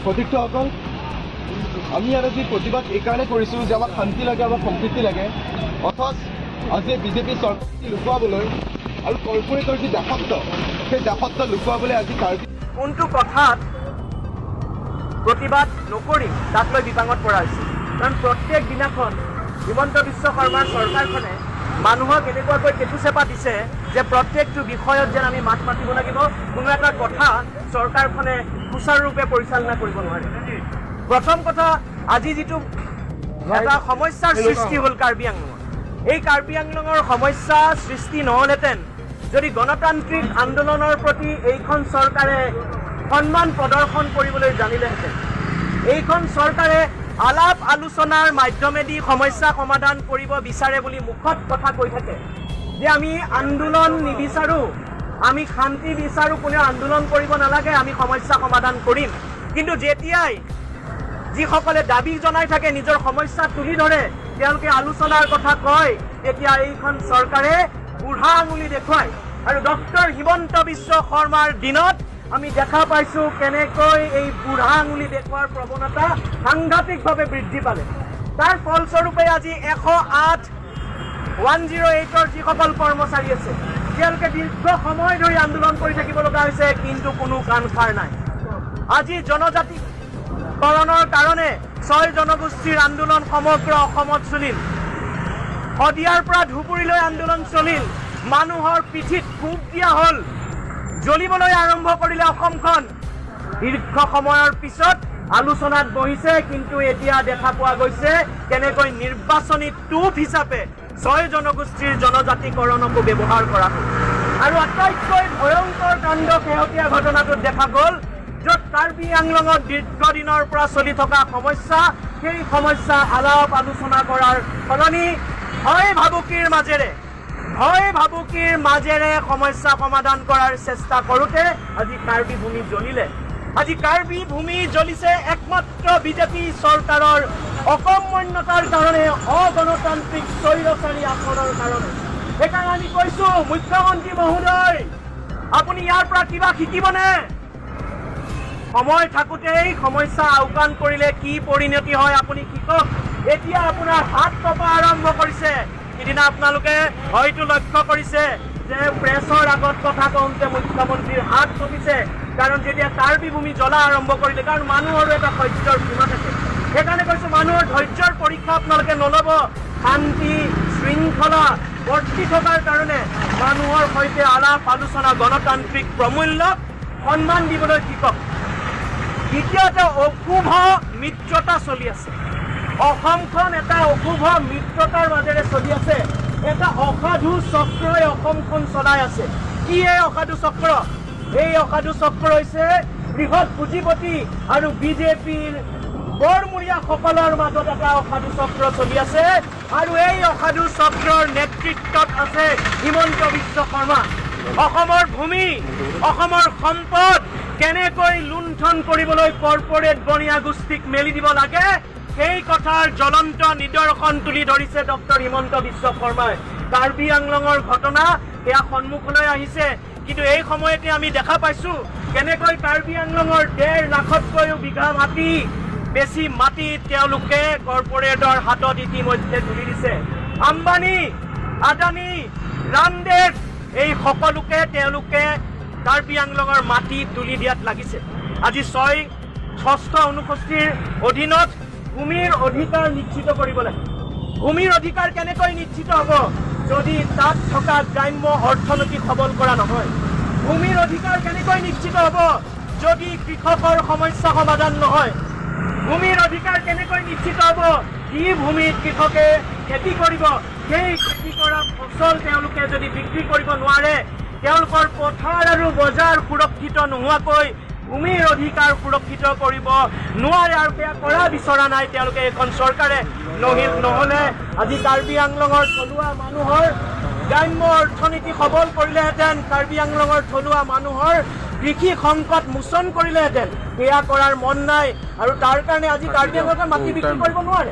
সতীৰ্থসকল, আমি আজি প্ৰতিবাদ এইকাৰণে কৰিছোঁ যে আমাক শান্তি লাগে, আমাক সম্প্ৰীতি লাগে। অথচ আজি বিজেপি চৰকাৰ লুকুৱাবলৈ আৰু কৰ্পৰেটৰ যি দাসত্ব, সেই দাসত্ব লুকুৱাবলৈ আজি কোনটো কথাত প্ৰতিবাদ নকৰি তাক লৈ বিপাঙত পৰা হৈছে। কাৰণ প্ৰত্যেক দিনাখন হিমন্ত বিশ্ব শৰ্মাৰ চৰকাৰখনে মানুহক এনেকুৱাকৈ কেঁচুচেপা দিছে যে প্ৰত্যেকটো বিষয়ত যেন আমি মাত মাতিব লাগিব, কোনো এটা কথা চৰকাৰখনে সুচাৰুৰূপে পৰিচালনা কৰিব নোৱাৰে। প্ৰথম কথা, আজি যিটো এটা সমস্যাৰ সৃষ্টি হ'ল কাৰ্বি আংলঙত, এই কাৰ্বি আংলঙৰ সমস্যা সৃষ্টি নহ'লহেঁতেন যদি গণতান্ত্ৰিক আন্দোলনৰ প্ৰতি এইখন চৰকাৰে সন্মান প্ৰদৰ্শন কৰিবলৈ জানিলেহেঁতেন। এইখন চৰকাৰে আলাপ আলোচনাৰ মাধ্যমেদি সমস্যা সমাধান কৰিব বিচাৰে বুলি মুখত কথা কৈ থাকে যে আমি আন্দোলন নিবিচাৰোঁ, আমি শান্তি বিচাৰোঁ, কোনেও আন্দোলন কৰিব নালাগে, আমি সমস্যা সমাধান কৰিম। কিন্তু যেতিয়াই যিসকলে দাবী জনাই থাকে, নিজৰ সমস্যা তুলি ধৰে, তেওঁলোকে আলোচনাৰ কথা কয়, তেতিয়া এইখন চৰকাৰে বুঢ়া আঙুলি দেখুৱায়। আৰু ডক্টৰ হিমন্ত বিশ্ব শৰ্মাৰ দিনত আমি দেখা পাইছোঁ কেনেকৈ এই বুঢ়া আঙুলি দেখুওৱাৰ প্ৰৱণতা সাংঘাতিকভাৱে বৃদ্ধি পালে। তাৰ ফলস্বৰূপে আজি 108ৰ যিসকল কৰ্মচাৰী আছে, তেওঁলোকে দীৰ্ঘ সময় ধৰি আন্দোলন কৰি থাকিব লগা হৈছে, কিন্তু কোনো কাণ সাৰ নাই। আজি জনজাতিকৰণৰ কাৰণে 6 জনগোষ্ঠীৰ আন্দোলন সমগ্ৰ অসমত চলিল। শদিয়াৰ পৰা ধুবুৰীলৈ আন্দোলন চলিল। মানুহৰ পিঠিত কোব দিয়া হ'ল, জ্বলিবলৈ আৰম্ভ কৰিলে অসমখন। দীৰ্ঘ সময়ৰ পিছত আলোচনাত বহিছে, কিন্তু এতিয়া দেখা পোৱা গৈছে কেনেকৈ নিৰ্বাচনী টোপ হিচাপে 6 জনগোষ্ঠীৰ জনজাতিকৰণকো ব্যৱহাৰ কৰা হ'ল। আৰু আটাইতকৈ ভয়ংকৰ কাণ্ড শেহতীয়া ঘটনাটোত দেখা গ'ল, য'ত কাৰ্বি আংলঙত দীৰ্ঘদিনৰ পৰা চলি থকা সমস্যা, সেই সমস্যা আলাপ আলোচনা কৰাৰ সলনি ভয় ভাবুকিৰ মাজেৰে সমস্যা সমাধান কৰাৰ চেষ্টা কৰোঁতে আজি কাৰ্বি ভূমি জ্বলিলে। আজি কাৰ্বি ভূমি জ্বলিছে একমাত্ৰ বিজেপি চৰকাৰৰ অকৰ্মণ্যতাৰ কাৰণে, অগণতান্ত্ৰিক স্বৈৰচাৰী আসনৰ কাৰণে। সেইকাৰণে আমি কৈছোঁ, মুখ্যমন্ত্ৰী মহোদয়, আপুনি ইয়াৰ পৰা কিবা শিকিবনে? সময় থাকোঁতেই সমস্যা আওকাণ কৰিলে কি পৰিণতি হয় আপুনি শিকক। এতিয়া আপোনাৰ হাত কঁপা আৰম্ভ কৰিছে। সিদিনা আপোনালোকে হয়তো লক্ষ্য কৰিছে যে প্ৰেছৰ আগত কথা কওঁতে মুখ্যমন্ত্ৰীৰ হাত কঁপিছে। কাৰণ যেতিয়া কাৰ্বি ভূমি জ্বলা আৰম্ভ কৰিলে, কাৰণ মানুহৰো এটা ধৈৰ্যৰ সীমা থাকে। সেইকাৰণে কৈছোঁ, মানুহৰ ধৈৰ্যৰ পৰীক্ষা আপোনালোকে নল'ব। শান্তি শৃংখলা বৰ্তি থকাৰ কাৰণে মানুহৰ সৈতে আলাপ আলোচনা, গণতান্ত্ৰিক প্ৰমূল্যক সন্মান দিবলৈ শিকক। দ্বিতীয়তে, অশুভ মিত্ৰতা চলি আছে। অসমখন এটা অশুভ মিত্ৰতাৰ মাজেৰে চলি আছে। এটা অসাধু চক্ৰই অসমখন চলাই আছে। কি এই অসাধু চক্ৰ? এই অসাধু চক্ৰ হৈছে বৃহৎ পুঁজিপতি আৰু বিজেপিৰ বৰমূৰীয়াসকলৰ মাজত এটা অসাধু চক্ৰ চলি আছে। আৰু এই অসাধু চক্ৰৰ নেতৃত্বত আছে হিমন্ত বিশ্ব শৰ্মা। অসমৰ ভূমি, অসমৰ সম্পদ কেনেকৈ লুণ্ঠন কৰিবলৈ কৰ্পৰেট বনিয়া গোষ্ঠীক মেলি দিব লাগে, সেই কথাৰ জ্বলন্ত নিদৰ্শন তুলি ধৰিছে ডক্টৰ হিমন্ত বিশ্ব শৰ্মাই। কাৰ্বি আংলঙৰ ঘটনা সেয়া সন্মুখলৈ আহিছে, কিন্তু এই সময়তে আমি দেখা পাইছোঁ কেনেকৈ কাৰ্বি আংলঙৰ 1.5 লাখতকৈও বিঘা বেছি মাটি তেওঁলোকে কৰ্পৰেটৰ হাতত ইতিমধ্যে তুলি দিছে। আম্বানী, আদানী, ৰামদেৱ, এই সকলোকে তেওঁলোকে কাৰ্বি আংলঙৰ মাটি তুলি দিয়াত লাগিছে। আজি 6ষ্ঠ অনুসূচীৰ অধীনত ভূমিৰ অধিকাৰ নিশ্চিত কৰিব লাগে। ভূমিৰ অধিকাৰ কেনেকৈ নিশ্চিত হ'ব যদি তাত থকা গ্ৰাম্য অৰ্থনীতি সবল কৰা নহয়? ভূমিৰ অধিকাৰ কেনেকৈ নিশ্চিত হ'ব যদি কৃষকৰ সমস্যা সমাধান নহয়? ভূমিৰ অধিকাৰ কেনেকৈ নিশ্চিত হ'ব যি ভূমিত কৃষকে খেতি কৰিব, সেই খেতি কৰা ফচল তেওঁলোকে যদি বিক্ৰী কৰিব নোৱাৰে, তেওঁলোকৰ পথাৰ আৰু বজাৰ সুৰক্ষিত নোহোৱাকৈ ভূমিৰ অধিকাৰ সুৰক্ষিত কৰিব নোৱাৰে। আৰু সেয়া কৰা বিচৰা নাই তেওঁলোকে এইখন চৰকাৰে। নহ'লে আজি কাৰ্বি আংলঙৰ থলুৱা মানুহৰ গ্ৰাম্য অৰ্থনীতি সবল কৰিলেহেঁতেন, কাৰ্বি আংলঙৰ থলুৱা মানুহৰ কৃষি সংকট মোচন কৰিলেহেঁতেন। সেয়া কৰাৰ মন নাই, আৰু তাৰ কাৰণে আজি কাৰ্বি আংলঙৰ মাটি বিক্ৰী কৰিব নোৱাৰে।